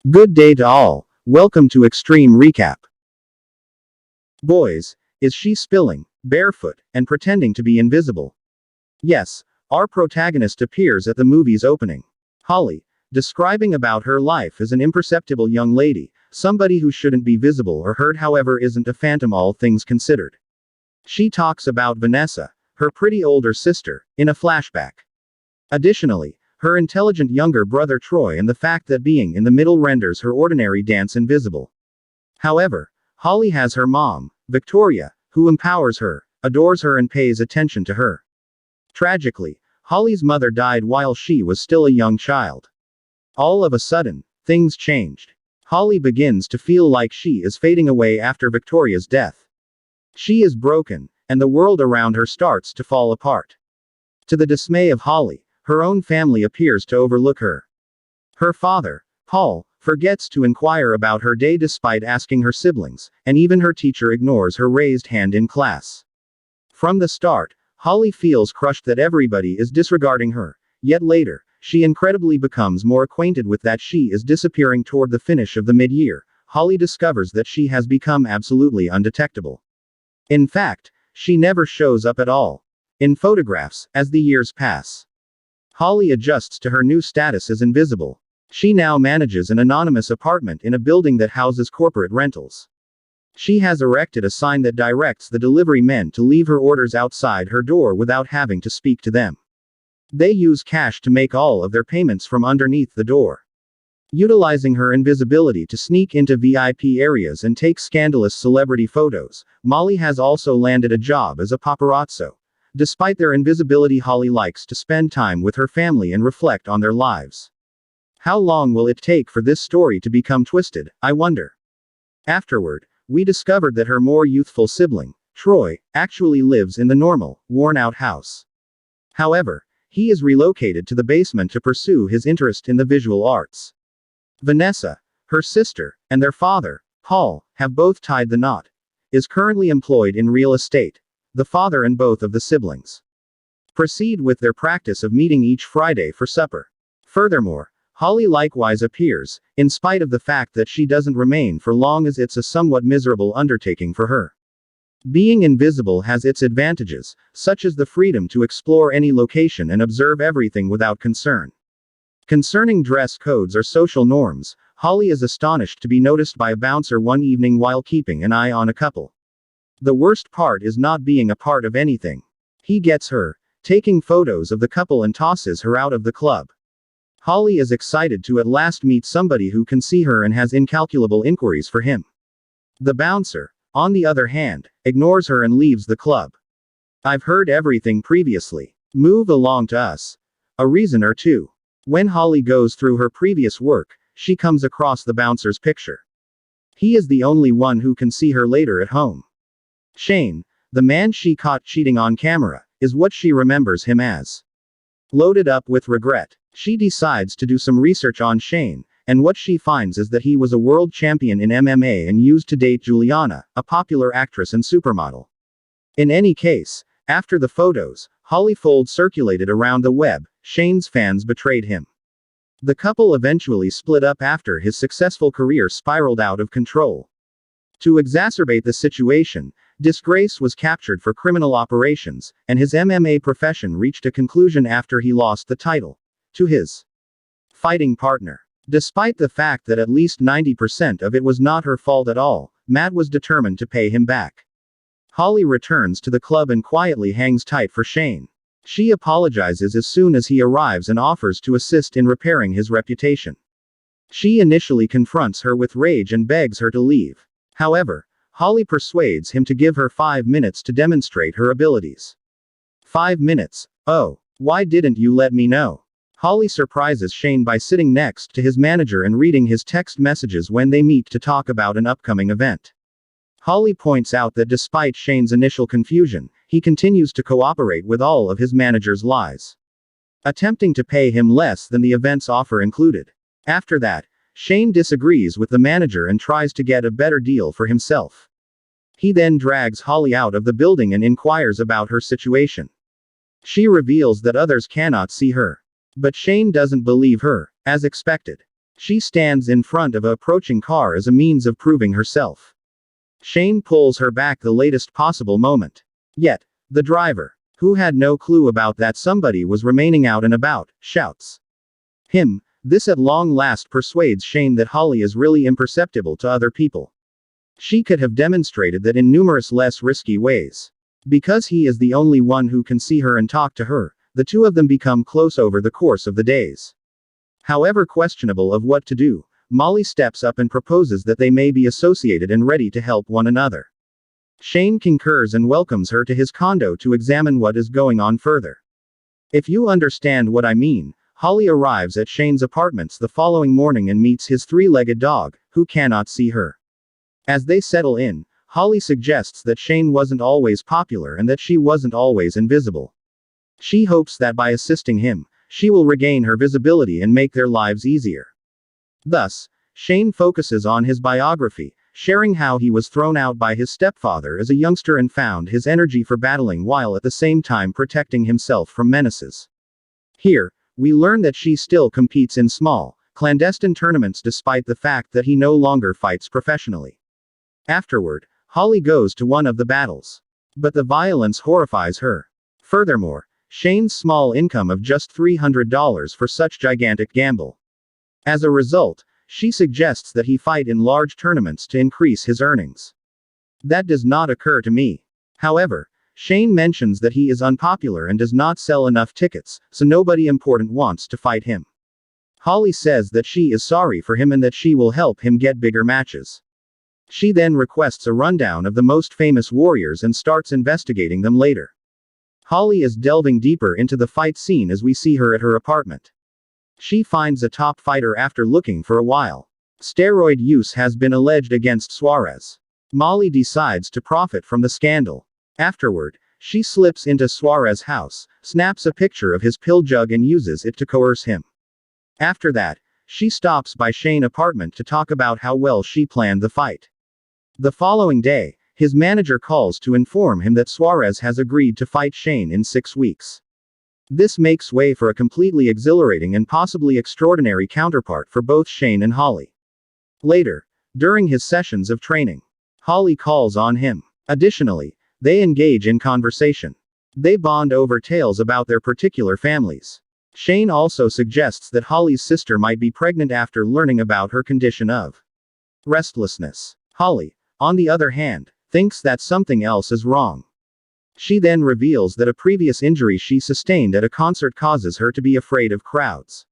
Good day to all. Welcome to Extreme Recap. Boys, is she spilling, barefoot, and pretending to be invisible? Yes, our protagonist appears at the movie's opening. Holly, describing about her life as an imperceptible young lady, somebody who shouldn't be visible or heard, however isn't a phantom all things considered. She talks about Vanessa, her pretty older sister, in a flashback. Additionally, her intelligent younger brother Troy, and the fact that being in the middle renders her ordinary dance invisible. However, Holly has her mom, Victoria, who empowers her, adores her and pays attention to her. Tragically, Holly's mother died while she was still a young child. All of a sudden, things changed. Holly begins to feel like she is fading away after Victoria's death. She is broken, and the world around her starts to fall apart. To the dismay of Holly, her own family appears to overlook her. Her father, Paul, forgets to inquire about her day despite asking her siblings, and even her teacher ignores her raised hand in class. From the start, Holly feels crushed that everybody is disregarding her, yet later, she incredibly becomes more acquainted with that she is disappearing. Toward the finish of the mid-year, Holly discovers that she has become absolutely undetectable. In fact, she never shows up at all in photographs as the years pass. Holly adjusts to her new status as invisible. She now manages an anonymous apartment in a building that houses corporate rentals. She has erected a sign that directs the delivery men to leave her orders outside her door without having to speak to them. They use cash to make all of their payments from underneath the door. Utilizing her invisibility to sneak into VIP areas and take scandalous celebrity photos, Molly has also landed a job as a paparazzo. Despite their invisibility, Holly likes to spend time with her family and reflect on their lives. How long will it take for this story to become twisted, I wonder? Afterward, we discovered that her more youthful sibling, Troy, actually lives in the normal, worn-out house. However, he is relocated to the basement to pursue his interest in the visual arts. Vanessa, her sister, and their father, Paul, have both tied the knot. Is currently employed in real estate. The father and both of the siblings proceed with their practice of meeting each Friday for supper. Furthermore, Holly likewise appears, in spite of the fact that she doesn't remain for long, as it's a somewhat miserable undertaking for her. Being invisible has its advantages, such as the freedom to explore any location and observe everything without concern. Concerning dress codes or social norms, Holly is astonished to be noticed by a bouncer one evening while keeping an eye on a couple. The worst part is not being a part of anything. He gets her, taking photos of the couple, and tosses her out of the club. Holly is excited to at last meet somebody who can see her and has incalculable inquiries for him. The bouncer, on the other hand, ignores her and leaves the club. I've heard everything previously. Move along to us. A reason or two. When Holly goes through her previous work, she comes across the bouncer's picture. He is the only one who can see her later at home. Shane, the man she caught cheating on camera, is what she remembers him as. Loaded up with regret, she decides to do some research on Shane, and what she finds is that he was a world champion in MMA and used to date Juliana, a popular actress and supermodel. In any case, after the photos Holly circulated around the web, Shane's fans betrayed him. The couple eventually split up after his successful career spiraled out of control. To exacerbate the situation, Disgrace was captured for criminal operations, and his MMA profession reached a conclusion after he lost the title to his fighting partner. Despite the fact that at least 90% of it was not her fault at all, Matt was determined to pay him back. Holly returns to the club and quietly hangs tight for Shane. She apologizes as soon as he arrives and offers to assist in repairing his reputation. She initially confronts her with rage and begs her to leave. However, Holly persuades him to give her 5 minutes to demonstrate her abilities. 5 minutes? Oh, why didn't you let me know? Holly surprises Shane by sitting next to his manager and reading his text messages when they meet to talk about an upcoming event. Holly points out that despite Shane's initial confusion, he continues to cooperate with all of his manager's lies, attempting to pay him less than the event's offer included. After that, Shane disagrees with the manager and tries to get a better deal for himself. He then drags Holly out of the building and inquires about her situation. She reveals that others cannot see her. But Shane doesn't believe her, as expected. She stands in front of a approaching car as a means of proving herself. Shane pulls her back the latest possible moment. Yet, the driver, who had no clue about that somebody was remaining out and about, shouts. This at long last persuades Shane that Holly is really imperceptible to other people. She could have demonstrated that in numerous less risky ways. Because he is the only one who can see her and talk to her, the two of them become close over the course of the days. However questionable of what to do, Molly steps up and proposes that they may be associated and ready to help one another. Shane concurs and welcomes her to his condo to examine what is going on further. If you understand what I mean, Holly arrives at Shane's apartments the following morning and meets his three-legged dog, who cannot see her. As they settle in, Holly suggests that Shane wasn't always popular and that she wasn't always invisible. She hopes that by assisting him, she will regain her visibility and make their lives easier. Thus, Shane focuses on his biography, sharing how he was thrown out by his stepfather as a youngster and found his energy for battling while at the same time protecting himself from menaces. Here, we learn that she still competes in small, clandestine tournaments despite the fact that he no longer fights professionally. Afterward, Holly goes to one of the battles. But the violence horrifies her. Furthermore, Shane's small income of just $300 for such gigantic gamble. As a result, she suggests that he fight in large tournaments to increase his earnings. That does not occur to me. However, Shane mentions that he is unpopular and does not sell enough tickets, so nobody important wants to fight him. Holly says that she is sorry for him and that she will help him get bigger matches. She then requests a rundown of the most famous warriors and starts investigating them later. Holly is delving deeper into the fight scene as we see her at her apartment. She finds a top fighter after looking for a while. Steroid use has been alleged against Suarez. Molly decides to profit from the scandal. Afterward, she slips into Suarez's house, snaps a picture of his pill jug and uses it to coerce him. After that, she stops by Shane's apartment to talk about how well she planned the fight. The following day, his manager calls to inform him that Suarez has agreed to fight Shane in 6 weeks. This makes way for a completely exhilarating and possibly extraordinary counterpart for both Shane and Holly. Later, during his sessions of training, Holly calls on him. Additionally, they engage in conversation. They bond over tales about their particular families. Shane also suggests that Holly's sister might be pregnant after learning about her condition of restlessness. Holly, on the other hand, thinks that something else is wrong. She then reveals that a previous injury she sustained at a concert causes her to be afraid of crowds.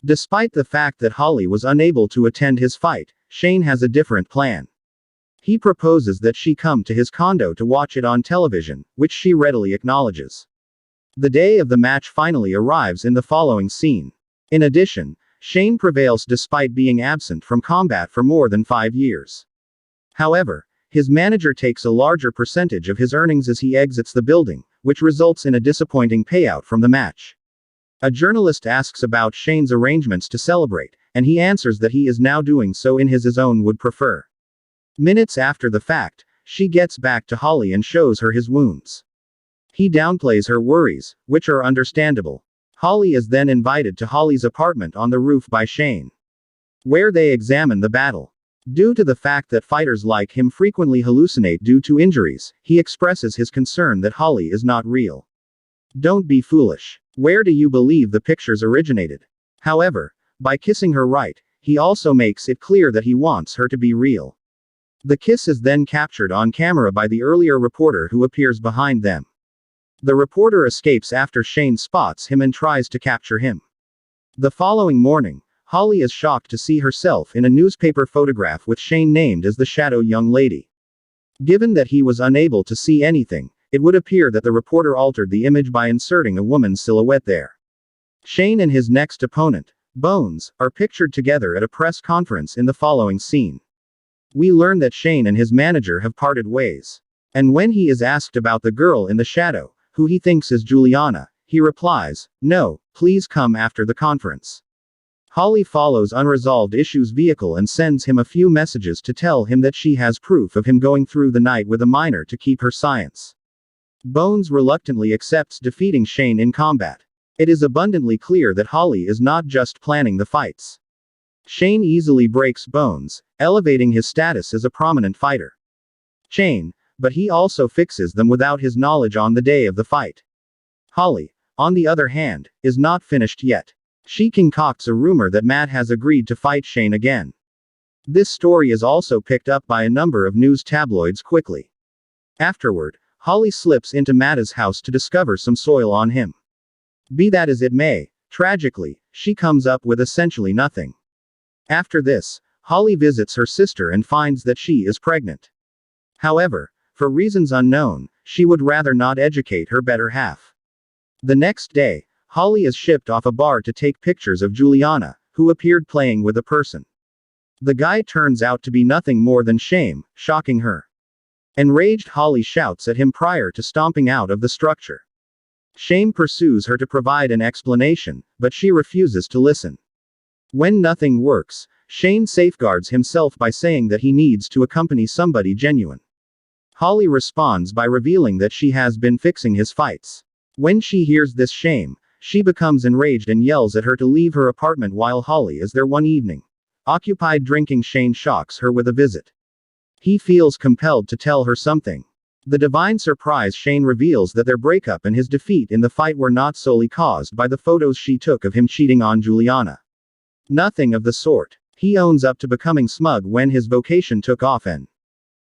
Despite the fact that Holly was unable to attend his fight, Shane has a different plan. He proposes that she come to his condo to watch it on television, which she readily acknowledges. The day of the match finally arrives in the following scene. In addition, Shane prevails despite being absent from combat for more than 5 years. However, his manager takes a larger percentage of his earnings as he exits the building, which results in a disappointing payout from the match. A journalist asks about Shane's arrangements to celebrate, and he answers that he is now doing so in his own would prefer. Minutes after the fact, she gets back to Holly and shows her his wounds. He downplays her worries, which are understandable. Holly is then invited to Holly's apartment on the roof by Shane, where they examine the battle. Due to the fact that fighters like him frequently hallucinate due to injuries, he expresses his concern that Holly is not real. Don't be foolish. Where do you believe the pictures originated? However, by kissing her right, he also makes it clear that he wants her to be real. The kiss is then captured on camera by the earlier reporter who appears behind them. The reporter escapes after Shane spots him and tries to capture him. The following morning, Holly is shocked to see herself in a newspaper photograph with Shane named as the shadow young lady. Given that he was unable to see anything, it would appear that the reporter altered the image by inserting a woman's silhouette there. Shane and his next opponent, Bones, are pictured together at a press conference in the following scene. We learn that Shane and his manager have parted ways. And when he is asked about the girl in the shadow, who he thinks is Juliana, he replies, "No, please come after the conference." Holly follows unresolved issues vehicle and sends him a few messages to tell him that she has proof of him going through the night with a minor to keep her science. Bones reluctantly accepts defeating Shane in combat. It is abundantly clear that Holly is not just planning the fights. Shane easily breaks bones, elevating his status as a prominent fighter. Shane, but he also fixes them without his knowledge on the day of the fight. Holly, on the other hand, is not finished yet. She concocts a rumor that Matt has agreed to fight Shane again. This story is also picked up by a number of news tabloids quickly. Afterward, Holly slips into Matt's house to discover some soil on him. Be that as it may, tragically, she comes up with essentially nothing. After this, Holly visits her sister and finds that she is pregnant. However, for reasons unknown, she would rather not educate her better half. The next day, Holly is shipped off a bar to take pictures of Juliana, who appeared playing with a person. The guy turns out to be nothing more than Shane, shocking her. Enraged, Holly shouts at him prior to stomping out of the structure. Shane pursues her to provide an explanation, but she refuses to listen. When nothing works, Shane safeguards himself by saying that he needs to accompany somebody genuine. Holly responds by revealing that she has been fixing his fights. When she hears this Shane, she becomes enraged and yells at her to leave her apartment while Holly is there one evening. Occupied drinking, Shane shocks her with a visit. He feels compelled to tell her something. The divine surprise, Shane reveals that their breakup and his defeat in the fight were not solely caused by the photos she took of him cheating on Juliana. Nothing of the sort. He owns up to becoming smug when his vocation took off and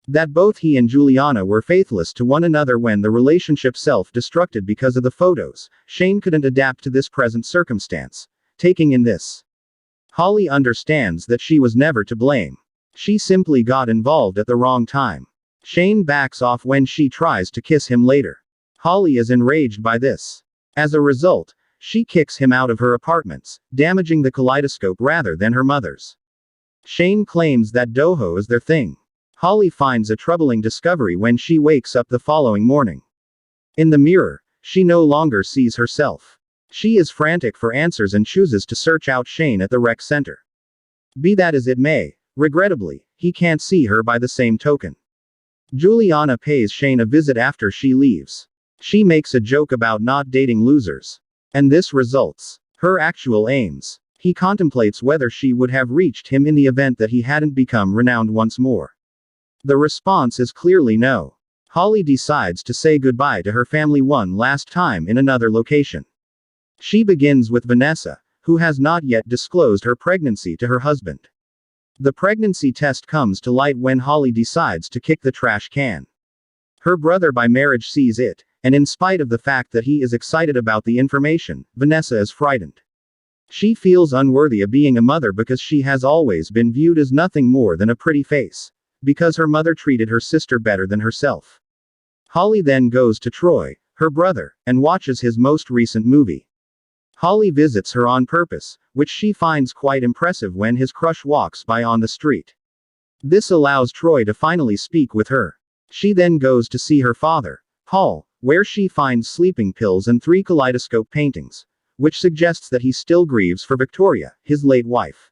that both he and Juliana were faithless to one another when the relationship self-destructed because of the photos. Shane couldn't adapt to this present circumstance, taking in this. Holly understands that she was never to blame. She simply got involved at the wrong time. Shane backs off when she tries to kiss him later. Holly is enraged by this. As a result, she kicks him out of her apartments, damaging the kaleidoscope rather than her mother's. Shane claims that Doho is their thing. Holly finds a troubling discovery when she wakes up the following morning. In the mirror, she no longer sees herself. She is frantic for answers and chooses to search out Shane at the rec center. Be that as it may, regrettably, he can't see her by the same token. Juliana pays Shane a visit after she leaves. She makes a joke about not dating losers. And this results her actual aims. He contemplates whether she would have reached him in the event that he hadn't become renowned once more. The response is clearly no. Holly decides to say goodbye to her family one last time in another location. She begins with Vanessa, who has not yet disclosed her pregnancy to her husband. The pregnancy test comes to light when Holly decides to kick the trash can. Her brother by marriage sees it, and in spite of the fact that he is excited about the information, Vanessa is frightened. She feels unworthy of being a mother because she has always been viewed as nothing more than a pretty face, because her mother treated her sister better than herself. Holly then goes to Troy, her brother, and watches his most recent movie. Holly visits her on purpose, which she finds quite impressive when his crush walks by on the street. This allows Troy to finally speak with her. She then goes to see her father, Paul, where she finds sleeping pills and 3 kaleidoscope paintings, which suggests that he still grieves for Victoria, his late wife.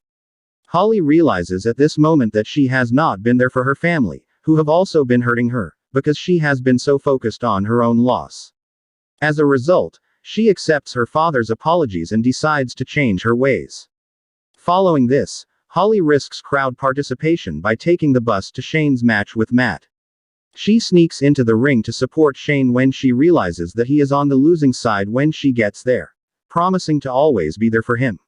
Holly realizes at this moment that she has not been there for her family, who have also been hurting her, because she has been so focused on her own loss. As a result, she accepts her father's apologies and decides to change her ways. Following this, Holly risks crowd participation by taking the bus to Shane's match with Matt. She sneaks into the ring to support Shane when she realizes that he is on the losing side when she gets there, promising to always be there for him.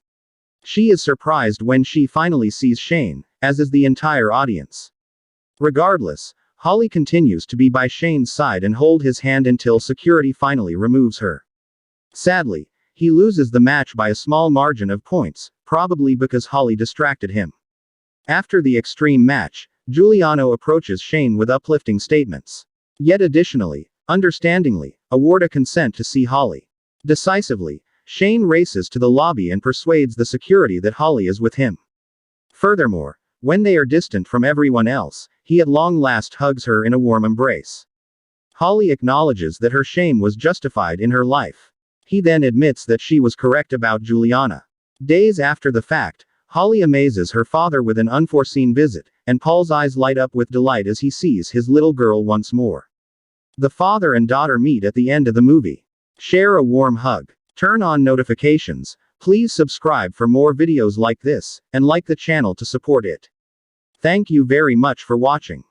She is surprised when she finally sees Shane, as is the entire audience. Regardless, Holly continues to be by Shane's side and hold his hand until security finally removes her. Sadly, he loses the match by a small margin of points, probably because Holly distracted him. After the extreme match, Juliana approaches Shane with uplifting statements. Yet additionally, understandingly, award a consent to see Holly. Decisively, Shane races to the lobby and persuades the security that Holly is with him. Furthermore, when they are distant from everyone else, he at long last hugs her in a warm embrace. Holly acknowledges that her shame was justified in her life. He then admits that she was correct about Juliana. Days after the fact, Holly amazes her father with an unforeseen visit, and Paul's eyes light up with delight as he sees his little girl once more. The father and daughter meet at the end of the movie. Share a warm hug. Turn on notifications, Please subscribe for more videos like this, and like the channel to support it. Thank you very much for watching.